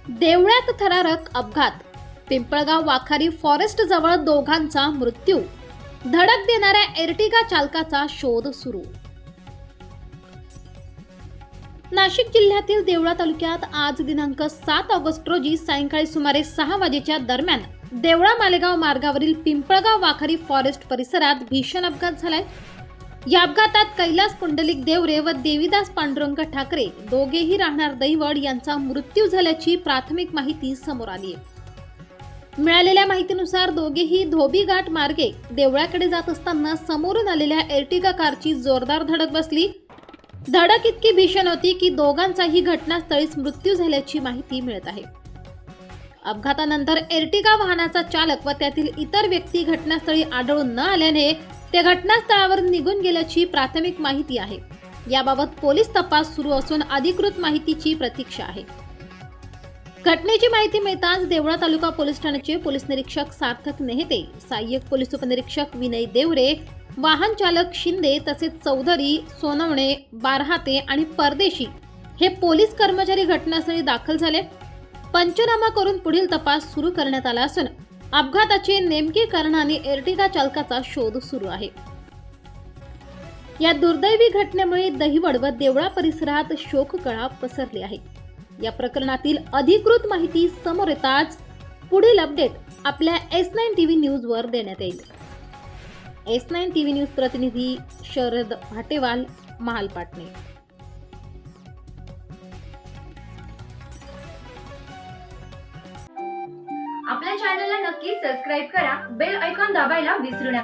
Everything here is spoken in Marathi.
देवळ्यात थरारक अपघात, पिंपळगाव वाखारी फॉरेस्ट जवळ दोघांचा मृत्यू, धडक देणाऱ्या एर्टिगा चालकाचा शोध सुरू. नाशिक जिल्ह्यातील देवळा तालुक्यात आज दिनांक 7 ऑगस्ट रोजी सायंकाळी सुमारे 6 वाजेच्या दरम्यान देवळा मालेगाव मार्गावरील पिंपळगाव वाखारी फॉरेस्ट परिसरात भीषण अपघात झालाय. या अपघातात कैलास पुंडलिक देवरे व देवीदास पांडुरंग ठाकरे दोघेही राहणार दैवड यांचा मृत्यू झाल्याची प्राथमिक माहिती समोर आली आहे. मिळालेल्या माहितीनुसार दोघेही धोबी घाट मार्गे देवळाकडे जात असताना समोरून आलेल्या एर्टिगा कारची जोरदार धडक बसली. धडक इतकी भीषण होती की दोघांचाही घटनास्थळीच मृत्यू झाल्याची माहिती मिळत आहे. अपघातानंतर एर्टिगा वाहनाचा चालक व त्यातील इतर व्यक्ती घटनास्थळी आढळून न आल्याने ते घटनास्थळावर निघून गेल्याची प्राथमिक माहिती आहे. याबाबत पोलीस तपास सुरू असून अधिकृत माहितीची प्रतीक्षा आहे. घटनेची माहिती मिळताच देवळा तालुका पोलीस ठाण्याचे पोलीस निरीक्षक सार्थक नेहते, सहाय्यक पोलीस उपनिरीक्षक विनय देवरे, वाहन चालक शिंदे तसेच चौधरी, सोनवणे, बारहाते आणि परदेशी हे पोलीस कर्मचारी घटनास्थळी दाखल झाले. पंचनामा करून पुढील तपास सुरू करण्यात आला असून अपघाताचे नेमके कारण आणि एर्टिगा चालकाचा शोध सुरू आहे. या दुर्दैवी घटनेमुळे दहिवड व देवळा परिसरात शोककळा पसरली आहे. या प्रकरणातील अधिकृत माहिती समोर येताच पुढील अपडेट आपल्या S9 TV न्यूज वर देण्यात येईल. S9 TV न्यूज प्रतिनिधी शरद भाटेवाल, महालपाटणे. आपल्या चॅनलला नक्की सबस्क्राईब करा, बेल आयकॉन दाबायला विसरू नका.